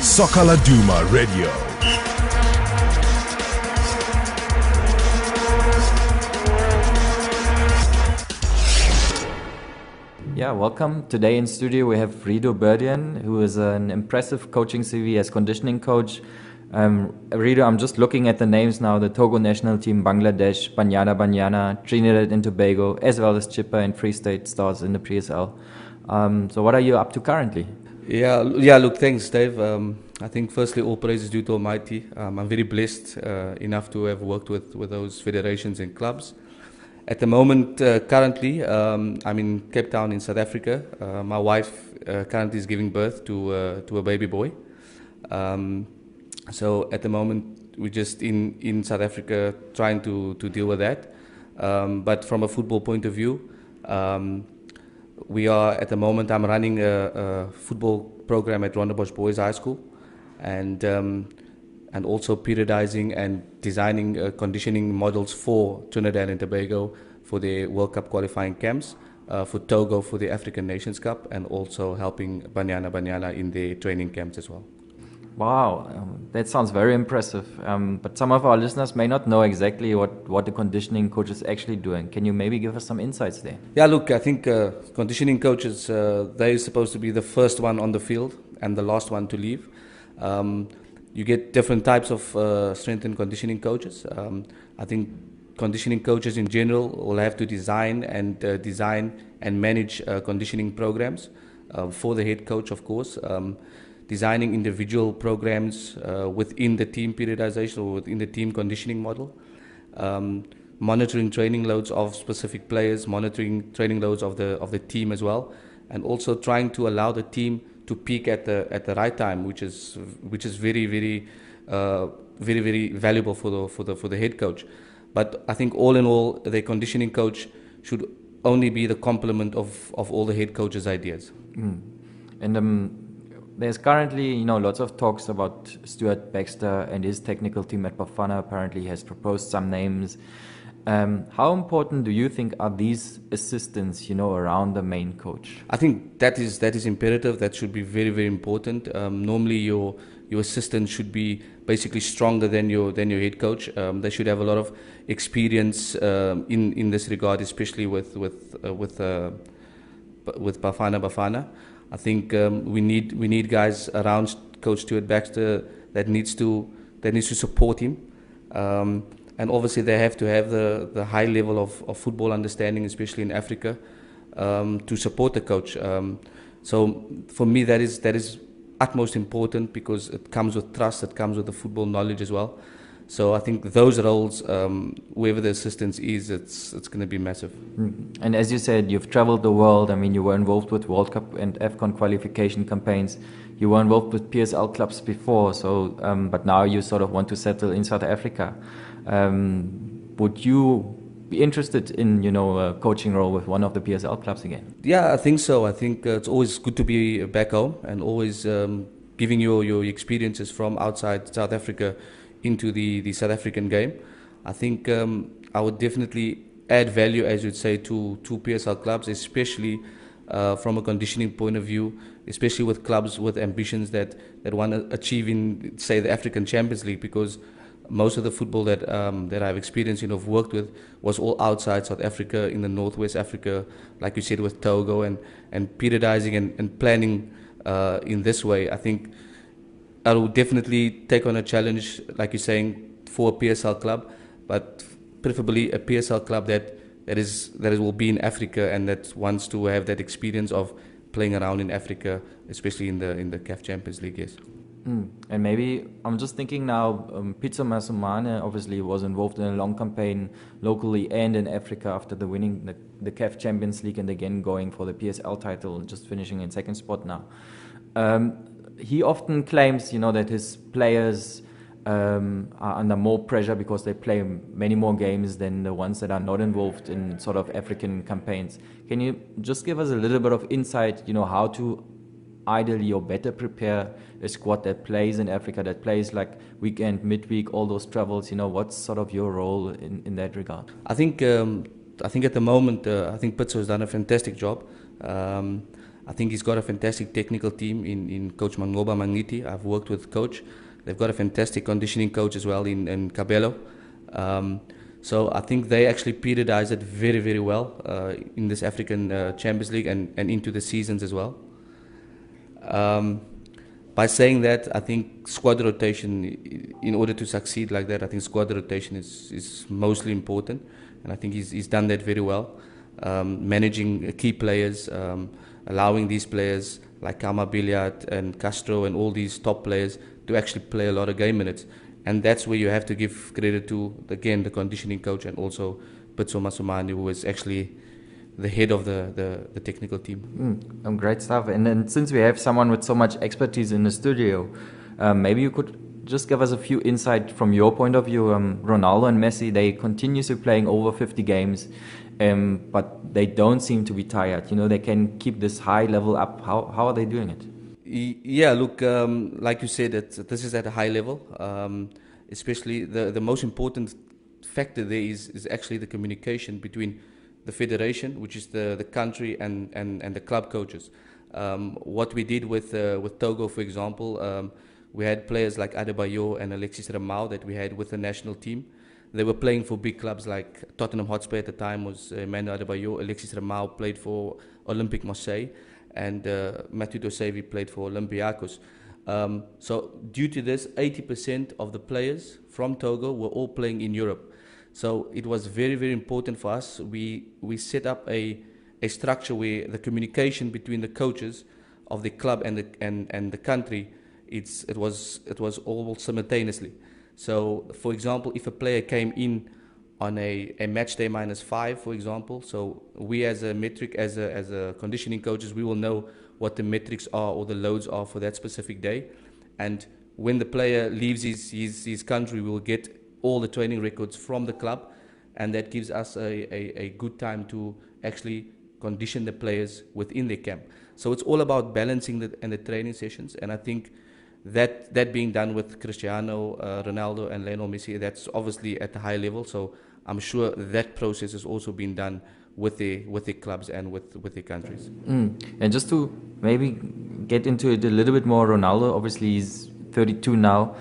Soccerladuma Radio. Yeah, welcome. Today in studio we have Riedoh Berdien, who is an impressive coaching CV as conditioning coach. Riedoh, I'm just looking at the names now: the Togo national team, Bangladesh, Banyana, Trinidad and Tobago, as well as Chippa and Free State Stars in the PSL. So what are you up to currently? Yeah. Look, thanks, Dave. I think firstly, all praise is due to Almighty. I'm very blessed enough to have worked with those federations and clubs. At the moment, currently, I'm in Cape Town in South Africa. My wife currently is giving birth to a baby boy. So at the moment, we're just in South Africa trying to deal with that. But from a football point of view, we are at the moment. I'm running a football program at Riedoh Boys High School, and also periodizing and designing conditioning models for Trinidad and Tobago for the World Cup qualifying camps, for Togo for the African Nations Cup, and also helping Banyana in the training camps as well. Wow, that sounds very impressive. But some of our listeners may not know exactly what the conditioning coach is actually doing. Can you maybe give us some insights there? Yeah, look, I think conditioning coaches, they're supposed to be the first one on the field and the last one to leave. You get different types of strength and conditioning coaches. I think conditioning coaches in general will have to design and manage conditioning programs for the head coach, of course. Designing individual programs within the team periodization or within the team conditioning model, monitoring training loads of specific players, monitoring training loads of the team as well, and also trying to allow the team to peak at the right time, which is very valuable for the head coach. But I think all in all, the conditioning coach should only be the complement of all the head coach's ideas. And there's currently, lots of talks about Stuart Baxter and his technical team at Bafana. Apparently has proposed some names. How important do you think are these assistants, around the main coach? I think that is imperative. That should be very, very important. Normally, your assistant should be basically stronger than your head coach. They should have a lot of experience in this regard, especially with Bafana. I think we need guys around Coach Stuart Baxter that needs to support him, and obviously they have to have the high level of football understanding, especially in Africa, to support the coach. So for me, that is utmost important, because it comes with trust, it comes with the football knowledge as well. So I think those roles, wherever the assistance is, it's going to be massive. And as you said, you've traveled the world. I mean, you were involved with World Cup and AFCON qualification campaigns. You were involved with PSL clubs before, so but now you sort of want to settle in South Africa. Would you be interested in, a coaching role with one of the PSL clubs again? Yeah, I think so. I think it's always good to be back home and always giving your experiences from outside South Africa into the South African game. I think I would definitely add value, as you'd say, to PSL clubs, especially from a conditioning point of view, especially with clubs with ambitions that want to achieve in, say, the African Champions League, because most of the football that I've experienced, have worked with, was all outside South Africa, in the Northwest Africa, like you said, with Togo, and periodizing and planning in this way. I think I will definitely take on a challenge, like you're saying, for a PSL club, but preferably a PSL club that will be in Africa and that wants to have that experience of playing around in Africa, especially in the CAF Champions League. Yes. And maybe I'm just thinking now, Pitso Masumane obviously was involved in a long campaign locally and in Africa after the winning the CAF Champions League and again going for the PSL title, just finishing in second spot now. He often claims, that his players are under more pressure because they play many more games than the ones that are not involved in sort of African campaigns. Can you just give us a little bit of insight, how to ideally or better prepare a squad that plays in Africa, that plays like weekend, midweek, all those travels? What's sort of your role in that regard? I think at the moment, I think Pitso has done a fantastic job. I think he's got a fantastic technical team in Coach Mangoba Mangiti. I've worked with Coach. They've got a fantastic conditioning coach as well in Cabello. So I think they actually periodized it very, very well in this African Champions League and into the seasons as well. By saying that, I think squad rotation, in order to succeed like that, I think squad rotation is mostly important, and I think he's done that very well. Managing key players, allowing these players like Kama Billiard and Castro and all these top players to actually play a lot of game minutes. And that's where you have to give credit to, again, the conditioning coach and also Pitso Masumani, who is actually the head of the technical team. Great stuff. And then since we have someone with so much expertise in the studio, maybe you could just give us a few insight from your point of view. Ronaldo and Messi, they continuously playing over 50 games, but they don't seem to be tired. You know, they can keep this high level up. How are they doing it? Yeah, look, like you said, this is at a high level. Especially the most important factor there is actually the communication between the federation, which is the country, and the club coaches. What we did with Togo, for example, we had players like Adebayo and Alexis Ramau that we had with the national team. They were playing for big clubs like Tottenham Hotspur at the time was Manu Adebayo. Alexis Ramau played for Olympique Marseille, and Mathieu Dosevi played for Olympiacos. So due to this, 80% of the players from Togo were all playing in Europe. So it was very, very important for us. We set up a structure where the communication between the coaches of the club and the country, it was all simultaneously. So, for example, if a player came in on a match day -5, for example, so we as a metric, as a conditioning coaches, we will know what the metrics are or the loads are for that specific day. And when the player leaves his country, we will get all the training records from the club, and that gives us a good time to actually condition the players within their camp. So it's all about balancing the training sessions, and I think that being done with Cristiano Ronaldo and Lionel Messi, that's obviously at a high level. So I'm sure that process has also been done with the clubs and with the countries. And just to maybe get into it a little bit more, Ronaldo, obviously he's 32 now.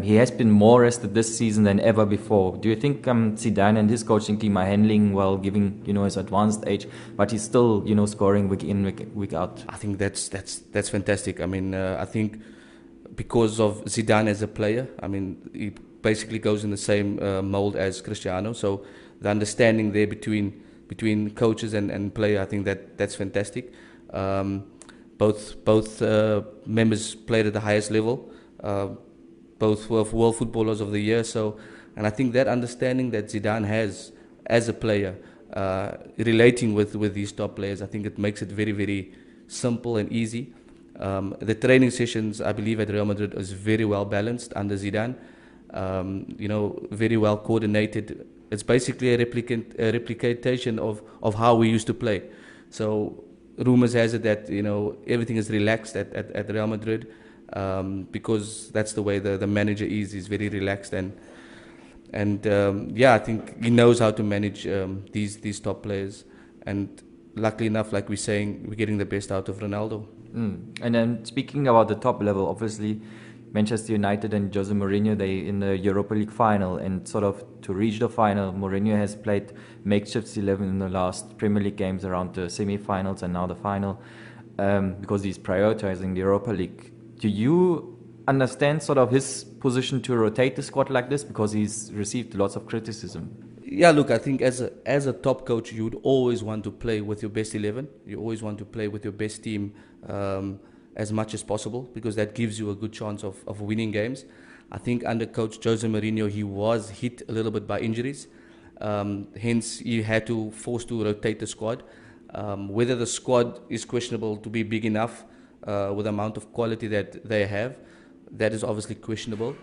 He has been more rested this season than ever before. Do you think Zidane and his coaching team are handling well, given his advanced age, but he's still scoring week in week out? I think that's fantastic. I mean, I think because of Zidane as a player, I mean, he basically goes in the same mold as Cristiano. So the understanding there between coaches and player, I think that's fantastic. Both members played at the highest level. Both were World Footballers of the Year. So, and I think that understanding that Zidane has as a player, relating with these top players, I think it makes it very, very simple and easy. The training sessions, I believe, at Real Madrid is very well balanced under Zidane. Very well coordinated. It's basically a replication of how we used to play. So rumors has it that everything is relaxed at Real Madrid. Because that's the way the manager is. He's very relaxed and I think he knows how to manage these top players. And luckily enough, like we're saying, we're getting the best out of Ronaldo. And then speaking about the top level, obviously Manchester United and Jose Mourinho, they in the Europa League final, and sort of to reach the final, Mourinho has played makeshift 11 in the last Premier League games around the semi-finals and now the final, because he's prioritizing the Europa League. Do you understand sort of his position to rotate the squad like this, because he's received lots of criticism? Yeah, look, I think as a top coach, you would always want to play with your best 11. You always want to play with your best team as much as possible, because that gives you a good chance of winning games. I think under coach Jose Mourinho, he was hit a little bit by injuries. Hence, he had to force to rotate the squad. Whether the squad is questionable to be big enough with the amount of quality that they have, that is obviously questionable.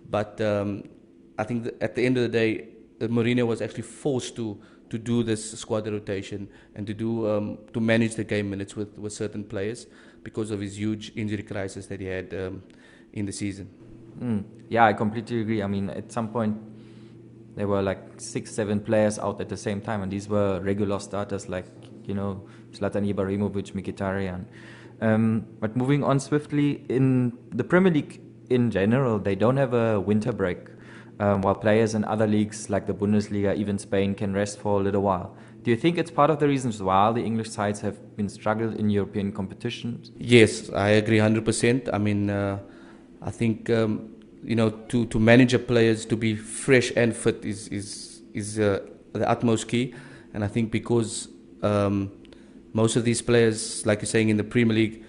But I think that at the end of the day, Mourinho was actually forced to do this squad rotation and to manage the game minutes with certain players because of his huge injury crisis that he had in the season. Yeah, I completely agree. I mean, at some point there were like 6-7 players out at the same time, and these were regular starters like Zlatan Ibrahimovic, Mkhitaryan. But moving on swiftly, in the Premier League in general, they don't have a winter break, while players in other leagues like the Bundesliga, even Spain, can rest for a little while. Do you think it's part of the reasons why the English sides have been struggled in European competitions? Yes, I agree 100%. I mean, I think to manage a players to be fresh and fit is the utmost key. And I think because most of these players, like you're saying, in the Premier League,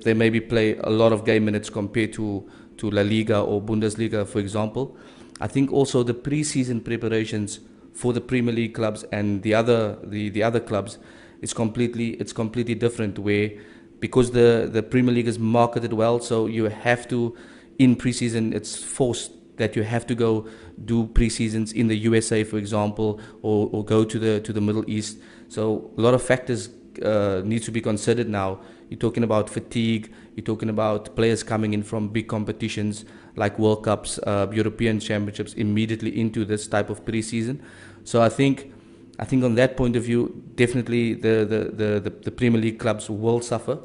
they maybe play a lot of game minutes compared to La Liga or Bundesliga, for example. I think also the pre-season preparations for the Premier League clubs and the other clubs is completely different, where because the Premier League is marketed well, so you have to, in pre-season, it's forced that you have to go do pre-seasons in the USA, for example, or go to the Middle East. So a lot of factors need to be considered now. You're talking about fatigue, you're talking about players coming in from big competitions like World Cups, European Championships immediately into this type of pre-season. So I think on that point of view, definitely the Premier League clubs will suffer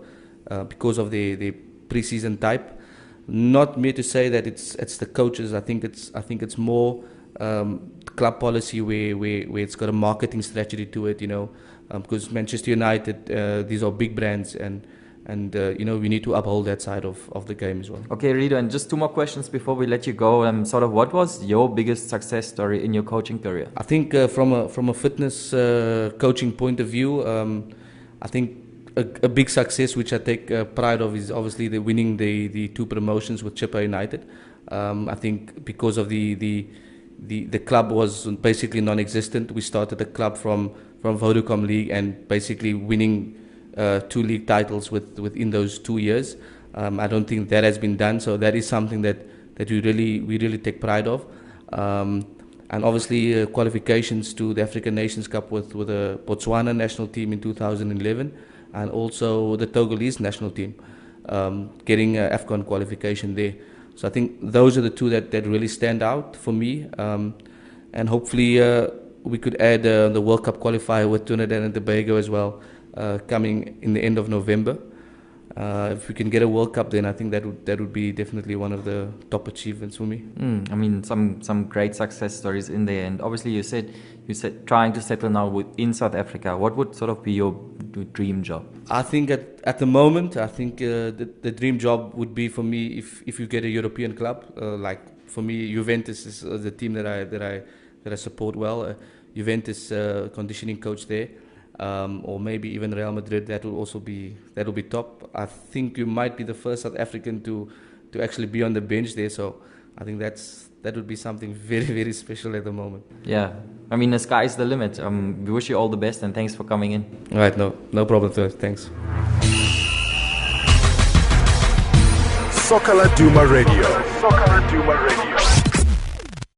because of the pre-season type. Not mere to say that it's the coaches. I think it's more club policy where it's got a marketing strategy to it, because Manchester United, these are big brands, and we need to uphold that side of the game as well. Okay, Riedoh, and just two more questions before we let you go. What was your biggest success story in your coaching career? I think from a fitness coaching point of view, I think a big success which I take pride of is obviously the winning the two promotions with Chippa United. I think because of the club was basically non-existent. We started the club from Vodacom League and basically winning 2 league titles within those 2 years. I don't think that has been done, so that is something that we really take pride of. And obviously qualifications to the African Nations Cup with the Botswana national team in 2011, and also the Togolese national team getting AFCON qualification there. So I think those are the two that really stand out for me, and hopefully we could add the World Cup qualifier with Trinidad and Tobago as well, coming in the end of November. If we can get a World Cup, then I think that would be definitely one of the top achievements for me. Some great success stories in there, and obviously you said trying to settle now in South Africa. What would sort of be your dream job? I think at the moment, I think the dream job would be for me if you get a European club. Like for me, Juventus is the team that I support well. Juventus conditioning coach there. Or maybe even Real Madrid. That will be top. I think you might be the first South African to actually be on the bench there. So I think that would be something very, very special at the moment. Yeah, the sky's the limit. We wish you all the best, and thanks for coming in. All right, no problem. Thanks. Soccerladuma Radio.